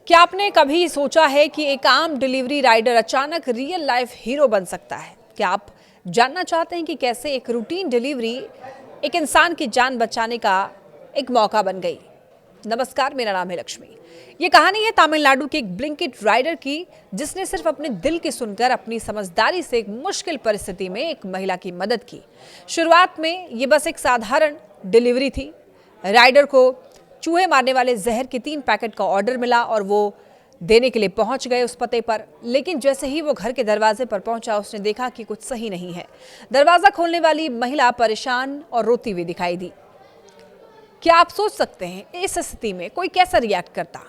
क्या आपने कभी सोचा है कि एक आम डिलीवरी राइडर अचानक रियल लाइफ हीरो बन सकता है? क्या आप जानना चाहते हैं कि कैसे एक रूटीन डिलीवरी एक इंसान की जान बचाने का एक मौका बन गई? नमस्कार, मेरा नाम है लक्ष्मी। ये कहानी है तमिलनाडु के एक ब्लिंकिट राइडर की, जिसने सिर्फ अपने दिल की सुनकर अपनी समझदारी से एक मुश्किल परिस्थिति में एक महिला की मदद की। शुरुआत में ये बस एक साधारण डिलीवरी थी। राइडर को चूहे मारने वाले जहर के 3 पैकेट का ऑर्डर मिला और वो देने के लिए पहुंच गए उस पते पर। लेकिन जैसे ही वो घर के दरवाजे पर पहुंचा, उसने देखा कि कुछ सही नहीं है। दरवाजा खोलने वाली महिला परेशान और रोती हुई दिखाई दी। क्या आप सोच सकते हैं इस स्थिति में कोई कैसा रिएक्ट करता?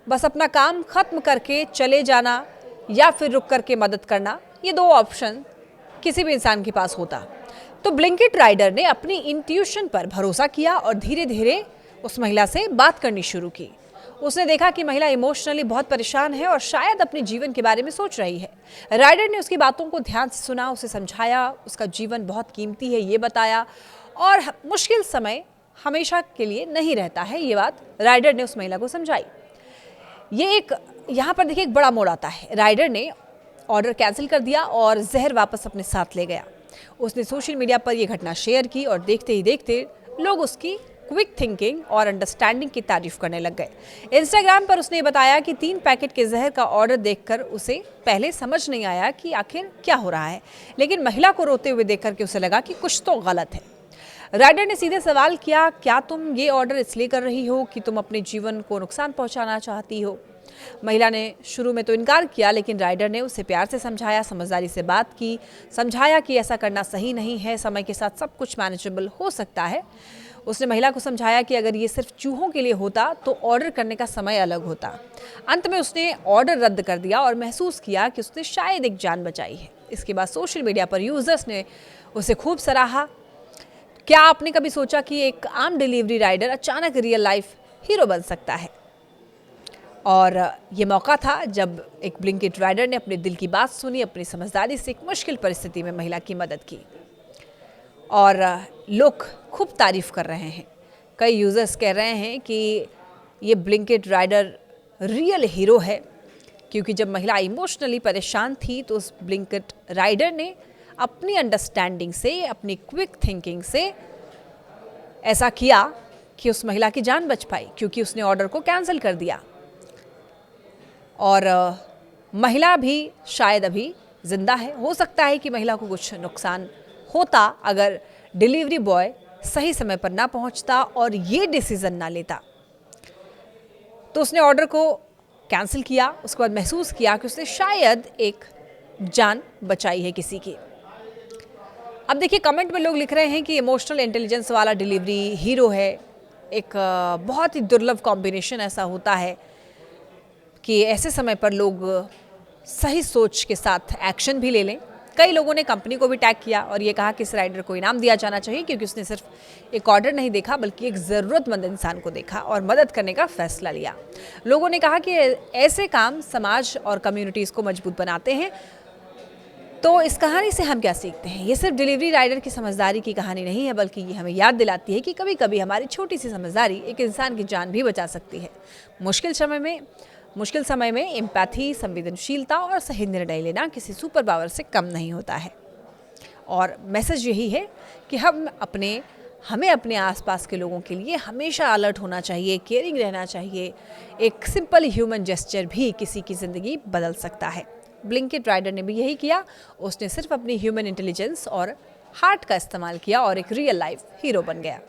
बस अपना काम खत्म करके चले जाना या फिर रुक करके मदद करना, ये 2 ऑप्शन किसी भी इंसान के पास होता। तो ब्लिंकिट राइडर ने अपनी इंट्यूशन पर भरोसा किया और धीरे धीरे उस महिला से बात करनी शुरू की। उसने देखा कि महिला इमोशनली बहुत परेशान है और शायद अपने जीवन के बारे में सोच रही है। राइडर ने उसकी बातों को ध्यान से सुना, उसे समझाया, उसका जीवन बहुत कीमती है ये बताया और मुश्किल समय हमेशा के लिए नहीं रहता है, ये बात राइडर ने उस महिला को समझाई। यहाँ पर देखिए एक बड़ा मोड़ आता है। राइडर ने ऑर्डर कैंसिल कर दिया और जहर वापस अपने साथ ले गया। उसने सोशल मीडिया पर यह घटना शेयर की और देखते ही देखते लोग उसकी क्विक थिंकिंग और अंडरस्टैंडिंग की तारीफ करने लग गए। इंस्टाग्राम पर उसने बताया कि 3 पैकेट के जहर का ऑर्डर देखकर उसे पहले समझ नहीं आया कि आखिर क्या हो रहा है, लेकिन महिला को रोते हुए देखकर के उसे लगा कि कुछ तो गलत है। राइडर ने सीधे सवाल किया, क्या तुम ये ऑर्डर इसलिए कर रही हो कि तुम अपने जीवन को नुकसान पहुंचाना चाहती हो? महिला ने शुरू में तो इनकार किया, लेकिन राइडर ने उसे प्यार से समझाया, समझदारी से बात की, समझाया कि ऐसा करना सही नहीं है, समय के साथ सब कुछ मैनेजेबल हो सकता है। उसने महिला को समझाया कि अगर ये सिर्फ चूहों के लिए होता तो ऑर्डर करने का समय अलग होता। अंत में उसने ऑर्डर रद्द कर दिया और महसूस किया कि उसने शायद एक जान बचाई है। इसके बाद सोशल मीडिया पर यूजर्स ने उसे खूब सराहा। क्या आपने कभी सोचा कि एक आम डिलीवरी राइडर अचानक रियल लाइफ हीरो बन सकता है? और ये मौका था जब एक ब्लिंकिट राइडर ने अपने दिल की बात सुनी, अपनी समझदारी से एक मुश्किल परिस्थिति में महिला की मदद की और लोग खूब तारीफ कर रहे हैं। कई यूजर्स कह रहे हैं कि ये ब्लिंकिट राइडर रियल हीरो है, क्योंकि जब महिला इमोशनली परेशान थी तो उस ब्लिंकिट राइडर ने अपनी अंडरस्टैंडिंग से, अपनी क्विक थिंकिंग से ऐसा किया कि उस महिला की जान बच पाई, क्योंकि उसने ऑर्डर को कैंसिल कर दिया। और महिला भी शायद अभी जिंदा है। हो सकता है कि महिला को कुछ नुकसान होता अगर डिलीवरी बॉय सही समय पर ना पहुंचता और ये डिसीजन ना लेता। तो उसने ऑर्डर को कैंसिल किया, उसके बाद महसूस किया कि उसने शायद एक जान बचाई है किसी की। अब देखिए, कमेंट में लोग लिख रहे हैं कि इमोशनल इंटेलिजेंस वाला डिलीवरी हीरो है। एक बहुत ही दुर्लभ कॉम्बिनेशन ऐसा होता है कि ऐसे समय पर लोग सही सोच के साथ एक्शन भी ले लें। कई लोगों ने कंपनी को भी टैग किया और ये कहा कि इस राइडर को इनाम दिया जाना चाहिए, क्योंकि उसने सिर्फ एक ऑर्डर नहीं देखा बल्कि एक ज़रूरतमंद इंसान को देखा और मदद करने का फैसला लिया। लोगों ने कहा कि ऐसे काम समाज और कम्युनिटीज़ को मजबूत बनाते हैं। तो इस कहानी से हम क्या सीखते हैं? ये सिर्फ डिलीवरी राइडर की समझदारी की कहानी नहीं है, बल्कि ये हमें याद दिलाती है कि कभी कभी हमारी छोटी सी समझदारी एक इंसान की जान भी बचा सकती है। मुश्किल समय में एम्पैथी, संवेदनशीलता और सही निर्णय लेना किसी सुपर पावर से कम नहीं होता है। और मैसेज यही है कि हमें अपने आसपास के लोगों के लिए हमेशा अलर्ट होना चाहिए, केयरिंग रहना चाहिए। एक सिंपल ह्यूमन जेस्चर भी किसी की ज़िंदगी बदल सकता है। ब्लिंकिट राइडर ने भी यही किया। उसने सिर्फ अपनी ह्यूमन इंटेलिजेंस और हार्ट का इस्तेमाल किया और एक रियल लाइफ हीरो बन गया।